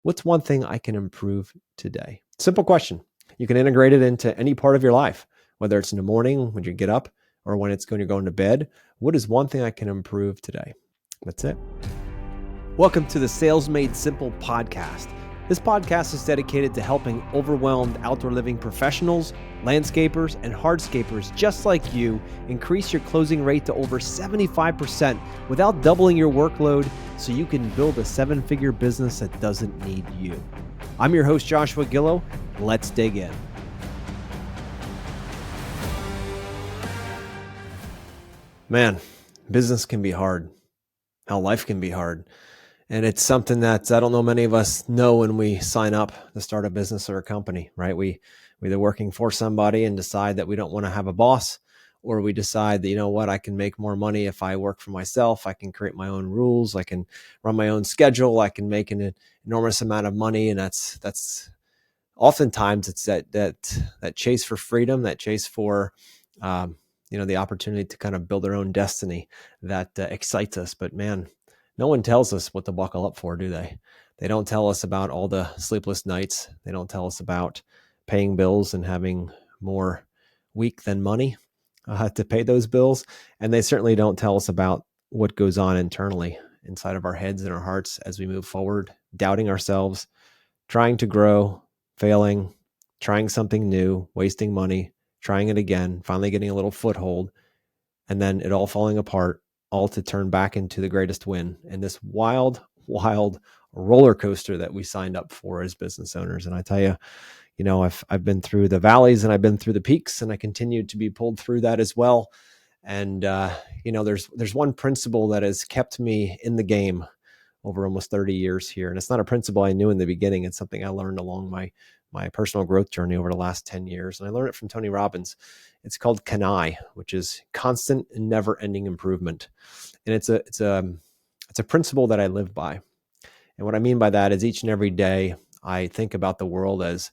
What's one thing I can improve today? Simple question. You can integrate it into any part of your life, whether it's in the morning when you get up or when you're going to bed. What is one thing I can improve today? That's it. Welcome to the Sales Made Simple podcast. This podcast is dedicated to helping overwhelmed outdoor living professionals, landscapers, and hardscapers just like you increase your closing rate to over 75% without doubling your workload so you can build a seven-figure business that doesn't need you. I'm your host, Joshua Gillow. Let's dig in. Man, business can be hard. How life can be hard. And it's something that I don't know many of us know when we sign up to start a business or a company, right? We're either working for somebody and decide that we don't want to have a boss, or we decide that, you know what, I can make more money if I work for myself. I can create my own rules. I can run my own schedule. I can make an enormous amount of money. And that's oftentimes it's that chase for freedom, that chase for, the opportunity to kind of build their own destiny that excites us. But man, no one tells us what to buckle up for, do they? They don't tell us about all the sleepless nights. They don't tell us about paying bills and having more week than money to pay those bills. And they certainly don't tell us about what goes on internally inside of our heads and our hearts as we move forward, doubting ourselves, trying to grow, failing, trying something new, wasting money, trying it again, finally getting a little foothold, and then it all falling apart, all to turn back into the greatest win and this wild, wild roller coaster that we signed up for as business owners. And I tell you, I've been through the valleys and I've been through the peaks, and I continue to be pulled through that as well. And there's one principle that has kept me in the game over almost 30 years here. And it's not a principle I knew in the beginning. It's something I learned along my personal growth journey over the last 10 years. And I learned it from Tony Robbins. It's called CANI, which is constant and never ending improvement. And it's a principle that I live by. And what I mean by that is each and every day I think about the world as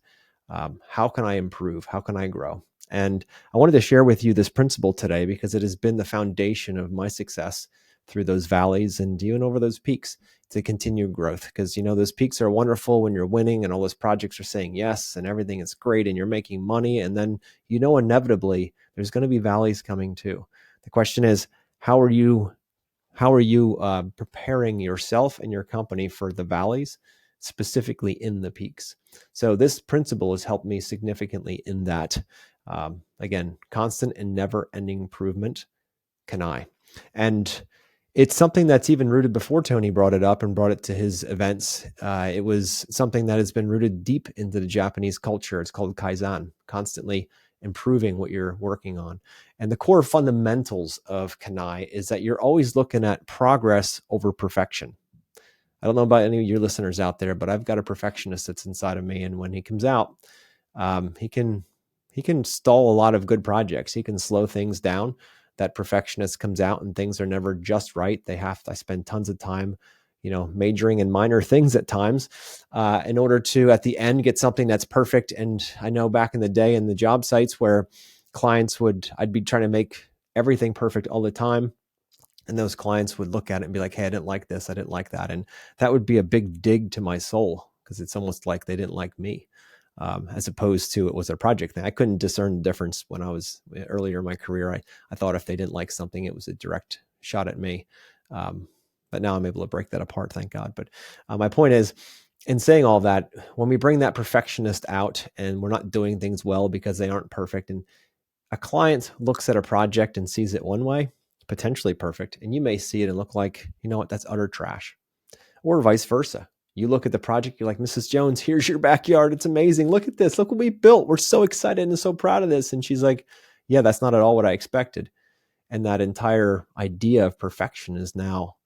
how can I improve? How can I grow? And I wanted to share with you this principle today because it has been the foundation of my success through those valleys and even over those peaks to continue growth. Because, those peaks are wonderful when you're winning and all those projects are saying yes and everything is great and you're making money. And then, inevitably there's going to be valleys coming too. The question is, how are you preparing yourself and your company for the valleys, specifically in the peaks? So this principle has helped me significantly in that. Again, constant and never ending improvement, CANI. And it's something that's even rooted before Tony brought it up and brought it to his events. It was something that has been rooted deep into the Japanese culture. It's called Kaizen, constantly improving what you're working on. And the core fundamentals of CANI is that you're always looking at progress over perfection. I don't know about any of your listeners out there, but I've got a perfectionist that's inside of me. And when he comes out, he can stall a lot of good projects. He can slow things down. That perfectionist comes out and things are never just right. I spend tons of time, majoring in minor things at times in order to, at the end, get something that's perfect. And I know back in the day in the job sites where I'd be trying to make everything perfect all the time. And those clients would look at it and be like, hey, I didn't like this. I didn't like that. And that would be a big dig to my soul because it's almost like they didn't like me. As opposed to it was a project thing. I couldn't discern the difference when I was earlier in my career. I thought if they didn't like something, it was a direct shot at me. But now I'm able to break that apart, thank God. But my point is, in saying all that, when we bring that perfectionist out and we're not doing things well because they aren't perfect, and a client looks at a project and sees it one way, potentially perfect, and you may see it and look like, that's utter trash, or vice versa. You look at the project, you're like, Mrs. Jones, here's your backyard. It's amazing. Look at this. Look what we built. We're so excited and so proud of this. And she's like, yeah, that's not at all what I expected. And that entire idea of perfection is now,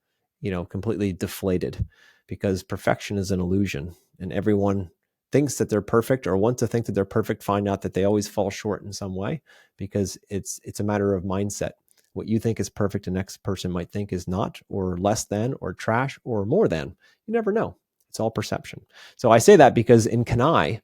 completely deflated because perfection is an illusion. And everyone thinks that they're perfect or want to think that they're perfect, find out that they always fall short in some way because it's a matter of mindset. What you think is perfect, the next person might think is not, or less than, or trash, or more than. You never know. It's all perception. So I say that because in CANI,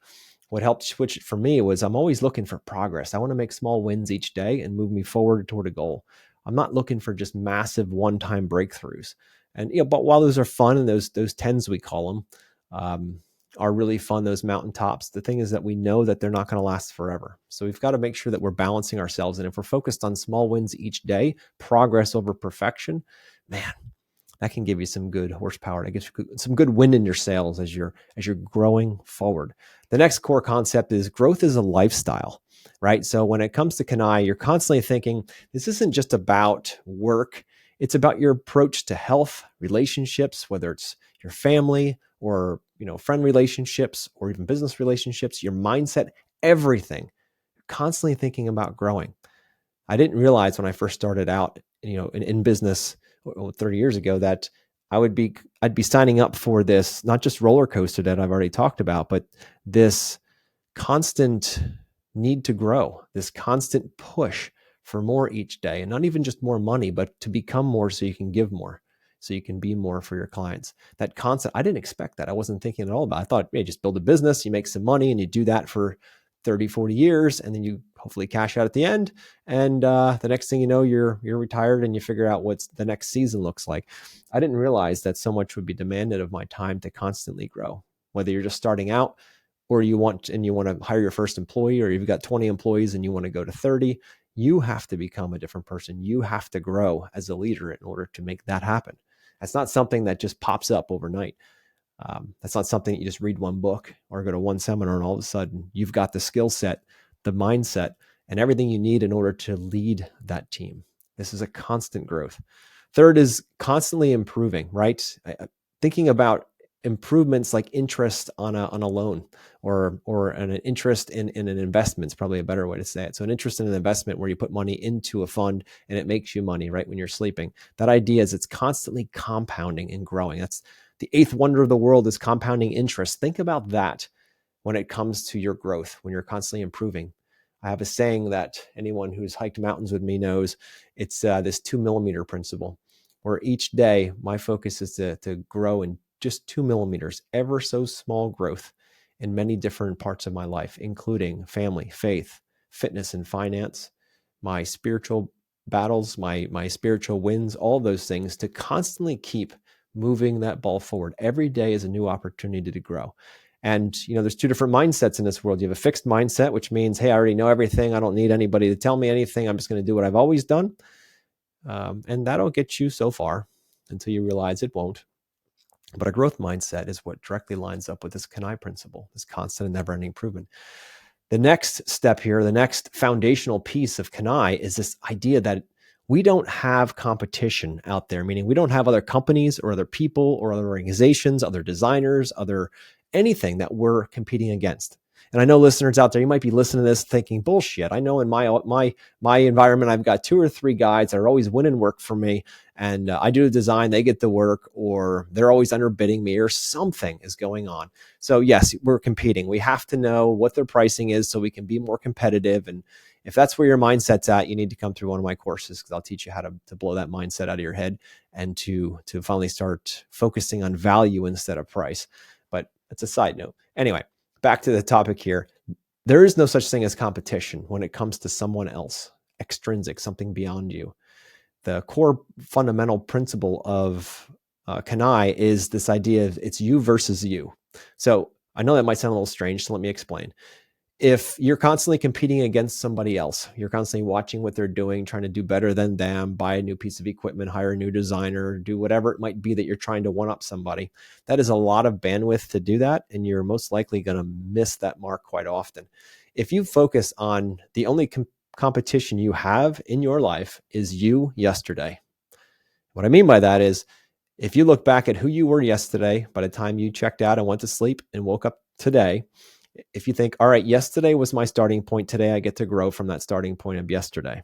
what helped switch it for me was I'm always looking for progress. I want to make small wins each day and move me forward toward a goal. I'm not looking for just massive one-time breakthroughs. And but while those are fun and those 10s we call them, are really fun, those mountaintops. The thing is that we know that they're not going to last forever. So we've got to make sure that we're balancing ourselves. And if we're focused on small wins each day, progress over perfection, man, that can give you some good horsepower. That gives you some good wind in your sails as you're growing forward. The next core concept is growth is a lifestyle, right? So when it comes to CANI, you're constantly thinking this isn't just about work. It's about your approach to health, relationships, whether it's your family or friend relationships or even business relationships, your mindset, everything. You're constantly thinking about growing. I didn't realize when I first started out, in business 30 years ago, that I'd be signing up for this, not just roller coaster that I've already talked about, but this constant need to grow, this constant push for more each day, and not even just more money, but to become more so you can give more, so you can be more for your clients. That concept, I didn't expect that. I wasn't thinking at all about it. I thought, hey, just build a business, you make some money, and you do that for 30, 40 years, and then you hopefully cash out at the end. And the next thing you know, you're retired and you figure out what the next season looks like. I didn't realize that so much would be demanded of my time to constantly grow, whether you're just starting out or you want to hire your first employee, or you've got 20 employees and you want to go to 30. You have to become a different person. You have to grow as a leader in order to make that happen. That's not something that just pops up overnight. That's not something that you just read one book or go to one seminar and all of a sudden you've got the skill set, the mindset, and everything you need in order to lead that team. This is a constant growth. Third is constantly improving, right? Thinking about improvements like interest on a loan or an interest in an investment is probably a better way to say it. So an interest in an investment where you put money into a fund and it makes you money right when you're sleeping. That idea is it's constantly compounding and growing. That's the eighth wonder of the world, is compounding interest. Think about that when it comes to your growth, when you're constantly improving. I have a saying that anyone who's hiked mountains with me knows. It's this 2 millimeter principle, where each day my focus is to grow in just 2 millimeters, ever so small growth in many different parts of my life, including family, faith, fitness, and finance, my spiritual battles, my spiritual wins, all those things, to constantly keep moving that ball forward. Every day is a new opportunity to grow. And, there's two different mindsets in this world. You have a fixed mindset, which means, hey, I already know everything. I don't need anybody to tell me anything. I'm just going to do what I've always done. And that'll get you so far until you realize it won't. But a growth mindset is what directly lines up with this CANI principle, this constant and never-ending improvement. The next step here, the next foundational piece of CANI, is this idea that we don't have competition out there, meaning we don't have other companies or other people or other organizations, other designers, other anything that we're competing against. And I know listeners out there, you might be listening to this thinking, bullshit. I know in my environment, I've got 2 or 3 guys that are always winning work for me. And I do the design, they get the work, or they're always underbidding me, or something is going on. So yes, we're competing. We have to know what their pricing is so we can be more competitive. And if that's where your mindset's at, you need to come through one of my courses, because I'll teach you how to blow that mindset out of your head and to finally start focusing on value instead of price. But that's a side note. Anyway, back to the topic here. There is no such thing as competition when it comes to someone else, extrinsic, something beyond you. The core fundamental principle of CANI is this idea of it's you versus you. So I know that might sound a little strange, so let me explain. If you're constantly competing against somebody else, you're constantly watching what they're doing, trying to do better than them, buy a new piece of equipment, hire a new designer, do whatever it might be that you're trying to one-up somebody, that is a lot of bandwidth to do that, and you're most likely going to miss that mark quite often. If you focus on the only competition you have in your life is you yesterday. What I mean by that is, if you look back at who you were yesterday, by the time you checked out and went to sleep and woke up today, if you think, all right, yesterday was my starting point, today I get to grow from that starting point of yesterday.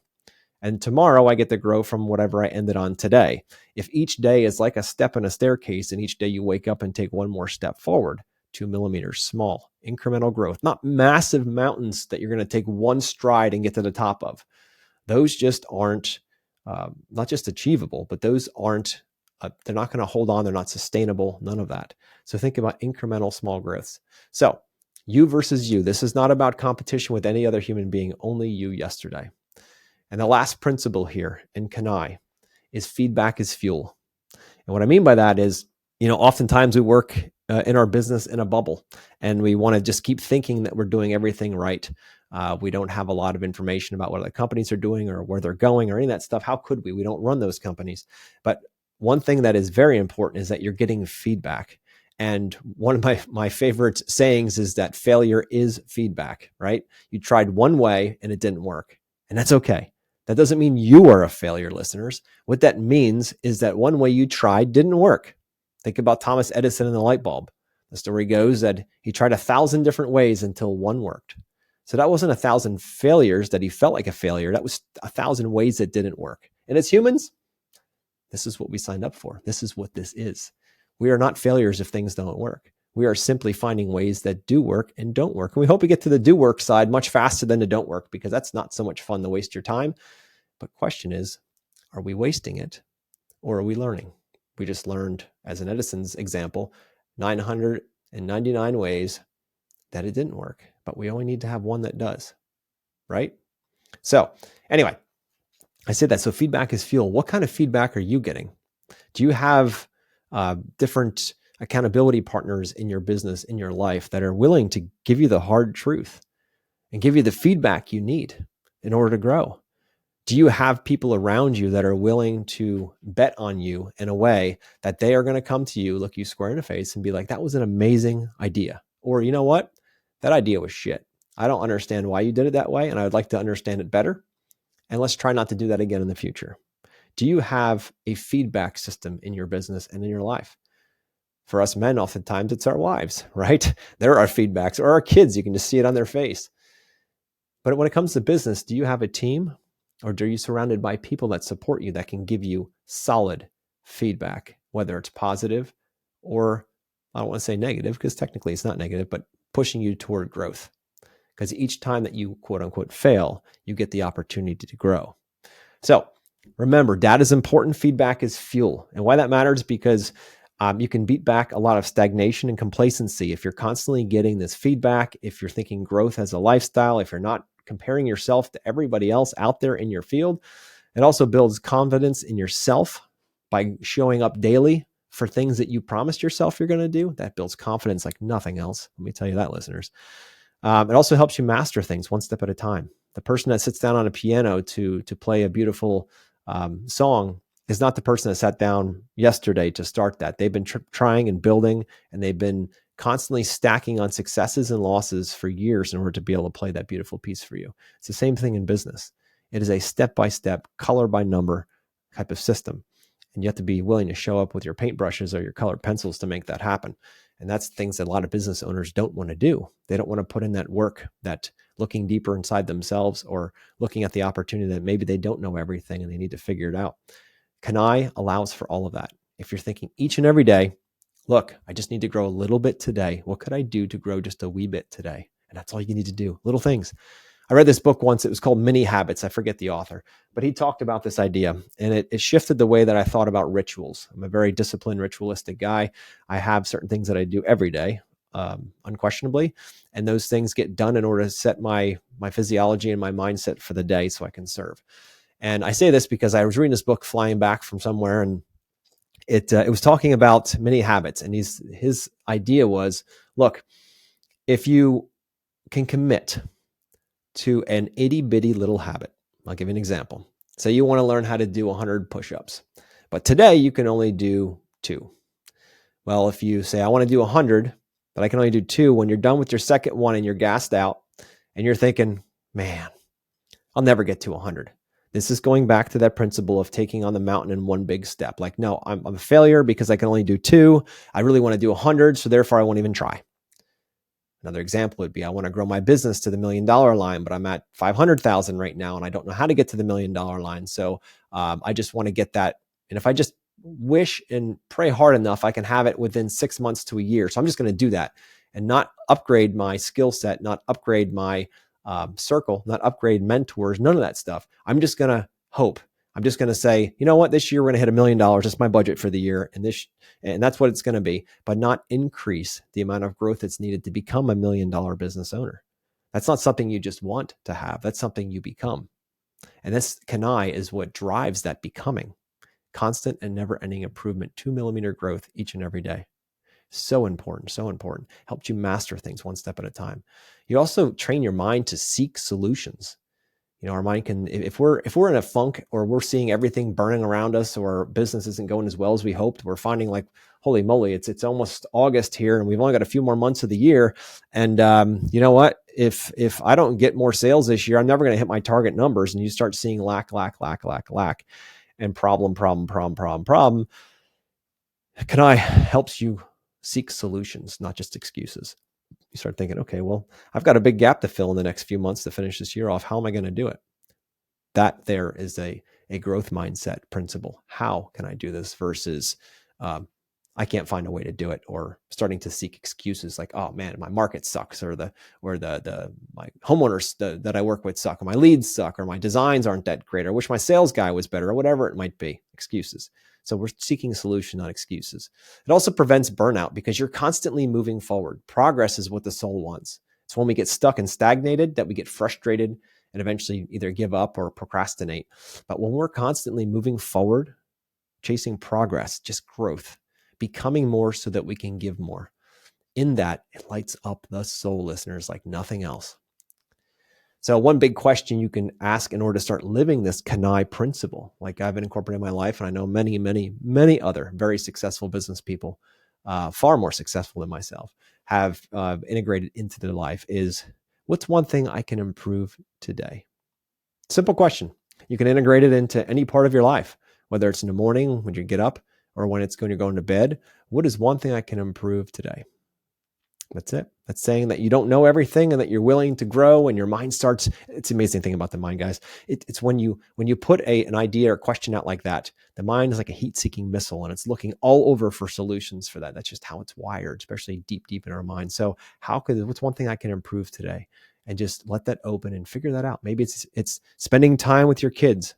And tomorrow I get to grow from whatever I ended on today. If each day is like a step in a staircase and each day you wake up and take one more step forward, 2 millimeters, small, incremental growth, not massive mountains that you're going to take one stride and get to the top of. Those just aren't, not just achievable, but those aren't, they're not going to hold on. They're not sustainable, none of that. So think about incremental small growths. So you versus you. This is not about competition with any other human being, only you yesterday. And the last principle here in CANI is feedback is fuel. And what I mean by that is, oftentimes we work in our business in a bubble, and we want to just keep thinking that we're doing everything right. We don't have a lot of information about what other companies are doing or where they're going or any of that stuff. How could we? We don't run those companies. But one thing that is very important is that you're getting feedback. And one of my favorite sayings is that failure is feedback, right? You tried one way and it didn't work, and that's okay. That doesn't mean you are a failure, listeners. What that means is that one way you tried didn't work. Think about Thomas Edison and the light bulb. The story goes that he tried 1,000 different ways until one worked. So that wasn't 1,000 failures that he felt like a failure. That was 1,000 ways that didn't work. And as humans, this is what we signed up for. This is what this is. We are not failures if things don't work. We are simply finding ways that do work and don't work. And we hope we get to the do work side much faster than the don't work, because that's not so much fun to waste your time. But question is, are we wasting it or are we learning? We just learned, as in Edison's example, 999 ways that it didn't work, but we only need to have one that does, right? So anyway, I said that. So feedback is fuel. What kind of feedback are you getting? Do you have different accountability partners in your business, in your life, that are willing to give you the hard truth and give you the feedback you need in order to grow? Do you have people around you that are willing to bet on you in a way that they are going to come to you, look you square in the face and be like, that was an amazing idea? Or, you know what? That idea was shit. I don't understand why you did it that way, and I would like to understand it better. And let's try not to do that again in the future. Do you have a feedback system in your business and in your life? For us men, oftentimes it's our wives, right? They're our feedbacks, or our kids. You can just see it on their face. But when it comes to business, do you have a team? Or are you surrounded by people that support you, that can give you solid feedback, whether it's positive or, I don't want to say negative, because technically it's not negative, but pushing you toward growth? Because each time that you quote unquote fail, you get the opportunity to grow. So remember, data is important. Feedback is fuel. And why that matters, because you can beat back a lot of stagnation and complacency if you're constantly getting this feedback, if you're thinking growth as a lifestyle, if you're not comparing yourself to everybody else out there in your field. It also builds confidence in yourself by showing up daily for things that you promised yourself you're going to do. That builds confidence like nothing else. Let me tell you that, listeners. It also helps you master things one step at a time. The person that sits down on a piano to play a beautiful song is not the person that sat down yesterday to start that. They've been trying and building, and they've been constantly stacking on successes and losses for years in order to be able to play that beautiful piece for you. It's the same thing in business. It is a step-by-step, color-by-number type of system. And you have to be willing to show up with your paintbrushes or your colored pencils to make that happen. And that's things that a lot of business owners don't want to do. They don't want to put in that work, that looking deeper inside themselves, or looking at the opportunity that maybe they don't know everything and they need to figure it out. CANI allows for all of that. If you're thinking each and every day, look, I just need to grow a little bit today. What could I do to grow just a wee bit today? And that's all you need to do. Little things. I read this book once. It was called Mini Habits. I forget the author, but he talked about this idea, and it shifted the way that I thought about rituals. I'm a very disciplined, ritualistic guy. I have certain things that I do every day, unquestionably, and those things get done in order to set my physiology and my mindset for the day so I can serve. And I say this because I was reading this book flying back from somewhere, and it was talking about mini habits. And his idea was, look, if you can commit to an itty bitty little habit, I'll give you an example. Say you want to learn how to do 100 push-ups, but today you can only do 2. Well, if you say, I want to do 100, but I can only do 2, when you're done with your second one and you're gassed out and you're thinking, man, I'll never get to 100. This is going back to that principle of taking on the mountain in one big step. Like, no, I'm a failure because I can only do 2. I really want to do 100, so therefore I won't even try. Another example would be, I want to grow my business to the $1 million line, but I'm at 500,000 right now, and I don't know how to get to the $1 million line. So I just want to get that. And if I just wish and pray hard enough, I can have it within 6 months to a year. So I'm just going to do that and not upgrade my skill set, not upgrade my circle, not upgrade mentors, none of that stuff. I'm just going to hope. I'm just going to say, you know what, this year we're going to hit $1 million. That's my budget for the year. And that's what it's going to be, but not increase the amount of growth that's needed to become $1 million business owner. That's not something you just want to have. That's something you become. And this CANI is what drives that becoming. Constant and never ending improvement, 2 millimeter growth each and every day. So important, so important. Helped you master things one step at a time. You also train your mind to seek solutions. Our mind can, if we're in a funk, or we're seeing everything burning around us, or business isn't going as well as we hoped, we're finding like, holy moly, it's almost August here, and we've only got a few more months of the year. And you know what? If I don't get more sales this year, I'm never going to hit my target numbers. And you start seeing lack, and problem. CANI helps you seek solutions, not just excuses. You start thinking, okay, well, I've got a big gap to fill in the next few months to finish this year off. How am I going to do it? That there is a growth mindset principle. How can I do this versus I can't find a way to do it, or starting to seek excuses like, oh man, my market sucks, or my homeowners that I work with suck, or my leads suck, or my designs aren't that great, or I wish my sales guy was better, or whatever it might be. Excuses. So we're seeking a solution, not excuses. It also prevents burnout because you're constantly moving forward. Progress is what the soul wants. It's when we get stuck and stagnated that we get frustrated and eventually either give up or procrastinate. But when we're constantly moving forward, chasing progress, just growth, becoming more so that we can give more, in that, it lights up the soul, listeners, like nothing else. So one big question you can ask in order to start living this CANI principle, like I've been incorporating in my life, and I know many, many, many other very successful business people, far more successful than myself, have integrated into their life, is what's one thing I can improve today? Simple question. You can integrate it into any part of your life, whether it's in the morning when you get up, or when you're going to bed. What is one thing I can improve today? That's it. That's saying that you don't know everything and that you're willing to grow, and your mind starts. It's an amazing thing about the mind, guys. It's when you put an idea or question out like that, the mind is like a heat-seeking missile, and it's looking all over for solutions for that. That's just how it's wired, especially deep in our mind. So what's one thing I can improve today? And just let that open and figure that out. Maybe it's spending time with your kids.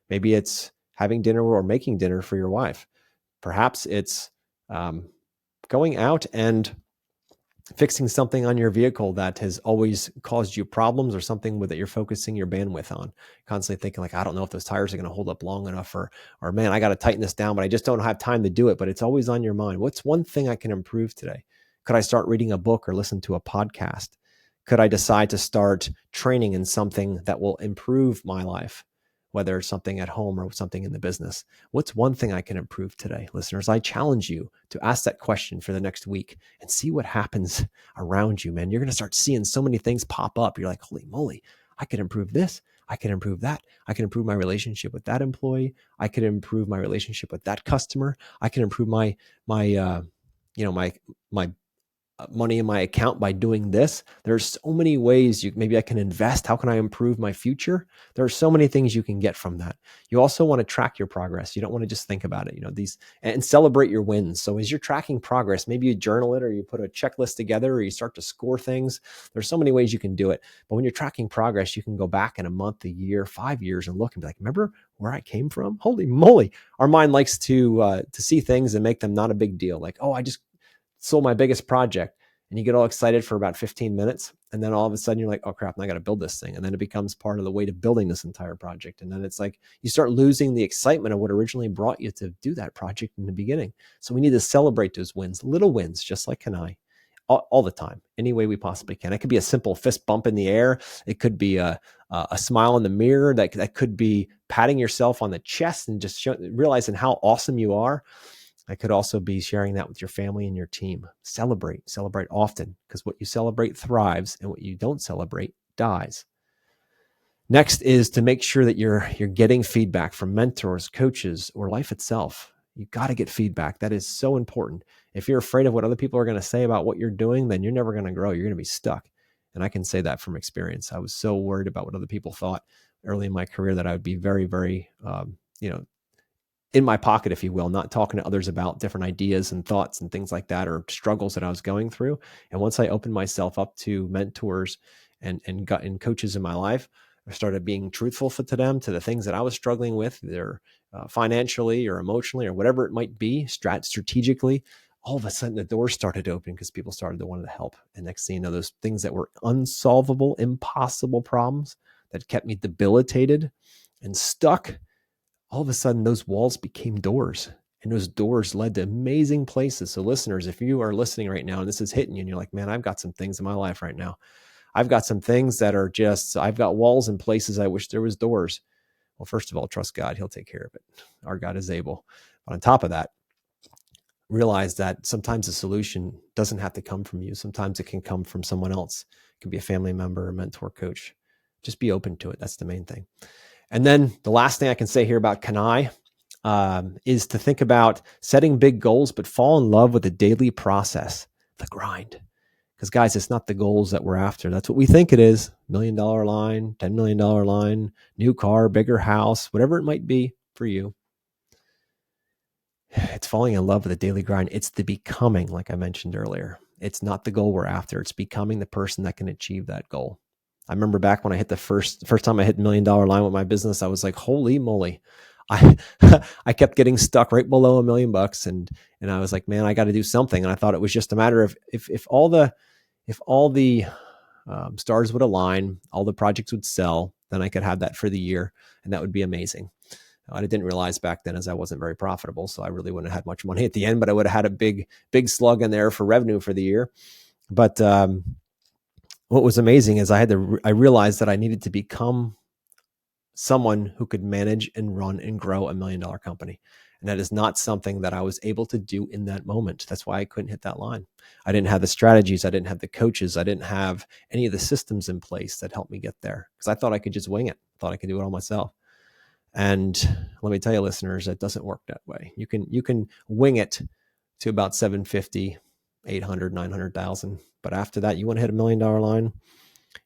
Maybe it's having dinner or making dinner for your wife. Perhaps it's going out and fixing something on your vehicle that has always caused you problems, or something that you're focusing your bandwidth on, constantly thinking like, I don't know if those tires are going to hold up long enough, or man, I got to tighten this down, but I just don't have time to do it. But it's always on your mind. What's one thing I can improve today? Could I start reading a book or listen to a podcast? Could I decide to start training in something that will improve my life, whether it's something at home or something in the business? What's one thing I can improve today? Listeners, I challenge you to ask that question for the next week and see what happens around you, man. You're going to start seeing so many things pop up. You're like, holy moly, I could improve this. I can improve that. I can improve my relationship with that employee. I could improve my relationship with that customer. I can improve my money in my account by doing this. There's so many ways maybe I can invest. How can I improve my future? There are so many things you can get from that. You also want to track your progress. You don't want to just think about it, and celebrate your wins. So as you're tracking progress, maybe you journal it, or you put a checklist together, or you start to score things. There's so many ways you can do it. But when you're tracking progress, you can go back in a month, a year, 5 years, and look and be like, remember where I came from? Holy moly. Our mind likes to see things and make them not a big deal. Like, oh, I just sold my biggest project, and you get all excited for about 15 minutes. And then all of a sudden you're like, oh crap, I got to build this thing. And then it becomes part of the weight of building this entire project. And then it's like, you start losing the excitement of what originally brought you to do that project in the beginning. So we need to celebrate those wins, little wins, just like CANI, all the time, any way we possibly can. It could be a simple fist bump in the air. It could be a smile in the mirror. That could be patting yourself on the chest and just realizing how awesome you are. I could also be sharing that with your family and your team. Celebrate often, because what you celebrate thrives, and what you don't celebrate dies. Next is to make sure that you're getting feedback from mentors, coaches, or life itself. You got to get feedback. That is so important. If you're afraid of what other people are going to say about what you're doing, then you're never going to grow. You're going to be stuck. And I can say that from experience. I was so worried about what other people thought early in my career that I would be very, very, in my pocket, if you will, not talking to others about different ideas and thoughts and things like that, or struggles that I was going through. And once I opened myself up to mentors and coaches in my life, I started being truthful to them, to the things that I was struggling with, either financially or emotionally or whatever it might be, strategically. All of a sudden the doors started opening because people started to want to help. And next thing you know, those things that were unsolvable, impossible problems that kept me debilitated and stuck, all of a sudden those walls became doors, And those doors led to amazing places. So listeners, if you are listening right now and this is hitting you and you're like, man, I've got some things in my life right now. I've got some things that are just, I've got walls in places I wish there was doors. Well, first of all, trust God. He'll take care of it. Our God is able. But on top of that, realize that sometimes the solution doesn't have to come from you. Sometimes it can come from someone else. It can be a family member, a mentor, coach. Just be open to it. That's the main thing. And then the last thing I can say here about CANI is to think about setting big goals, but fall in love with the daily process, the grind. Because guys, it's not the goals that we're after. That's what we think it is. $1 million line, $10 million line, new car, bigger house, whatever it might be for you. It's falling in love with the daily grind. It's the becoming, like I mentioned earlier. It's not the goal we're after. It's becoming the person that can achieve that goal. I remember back when I hit the first time I hit $1 million line with my business, I was like, holy moly. I kept getting stuck right below $1 million and I was like, man, I got to do something. And I thought it was just a matter of if all the stars would align, all the projects would sell, then I could have that for the year, and that would be amazing. I didn't realize back then as I wasn't very profitable, so I really wouldn't have had much money at the end, but I would have had a big slug in there for revenue for the year. But what was amazing is I realized that I needed to become someone who could manage and run and grow $1 million company. And that is not something that I was able to do in that moment. That's why I couldn't hit that line. I didn't have the strategies. I didn't have the coaches. I didn't have any of the systems in place that helped me get there because I thought I could just wing it. I thought I could do it all myself. And let me tell you, listeners, it doesn't work that way. You can wing it to about 750, 800, 900,000. But after that, you want to hit $1 million line,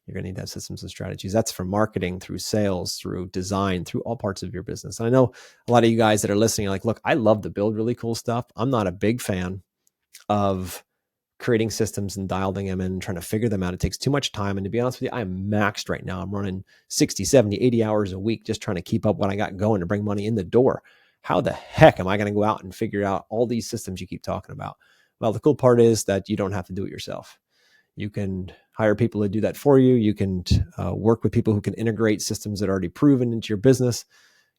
you're going to need to have systems and strategies. That's from marketing through sales, through design, through all parts of your business. And I know a lot of you guys that are listening are like, look, I love to build really cool stuff. I'm not a big fan of creating systems and dialing them in and trying to figure them out. It takes too much time. And to be honest with you, I'm maxed right now. I'm running 60, 70, 80 hours a week just trying to keep up what I got going to bring money in the door. How the heck am I going to go out and figure out all these systems you keep talking about? Well, the cool part is that you don't have to do it yourself. You can hire people to do that for you. You can work with people who can integrate systems that are already proven into your business.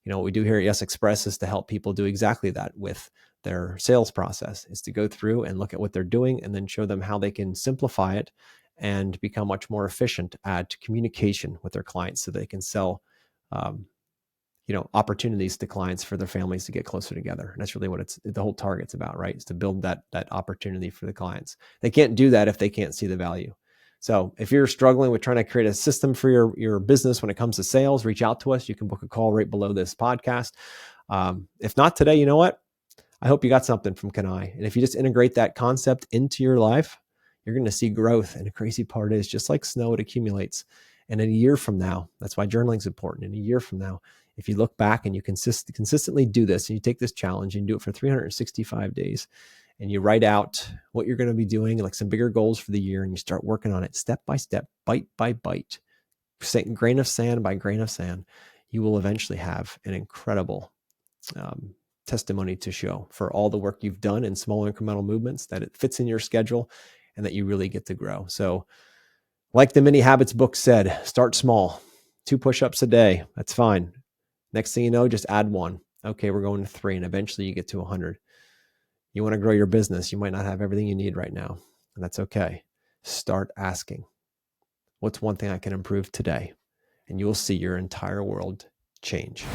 You know, what we do here at Yes Express is to help people do exactly that with their sales process, is to go through and look at what they're doing and then show them how they can simplify it and become much more efficient at communication with their clients so they can sell opportunities to clients for their families to get closer together. And that's really what the whole target's about, right? Is to build that opportunity for the clients. They can't do that if they can't see the value. So if you're struggling with trying to create a system for your business when it comes to sales, reach out to us. You can book a call right below this podcast. If not today, you know what? I hope you got something from CANI. And if you just integrate that concept into your life, you're going to see growth. And the crazy part is, just like snow, it accumulates. And in a year from now, that's why journaling is important. In a year from now, if you look back and you consistently do this, and you take this challenge and do it for 365 days, and you write out what you're going to be doing, like some bigger goals for the year, and you start working on it step by step, bite by bite, grain of sand by grain of sand, you will eventually have an incredible testimony to show for all the work you've done in small incremental movements, that it fits in your schedule and that you really get to grow. So like the Mini Habits book said, start small, 2 push-ups a day. That's fine. Next thing you know, just add 1. Okay, we're going to 3, and eventually you get to 100. You want to grow your business. You might not have everything you need right now, and that's okay. Start asking, what's one thing I can improve today? And you will see your entire world change.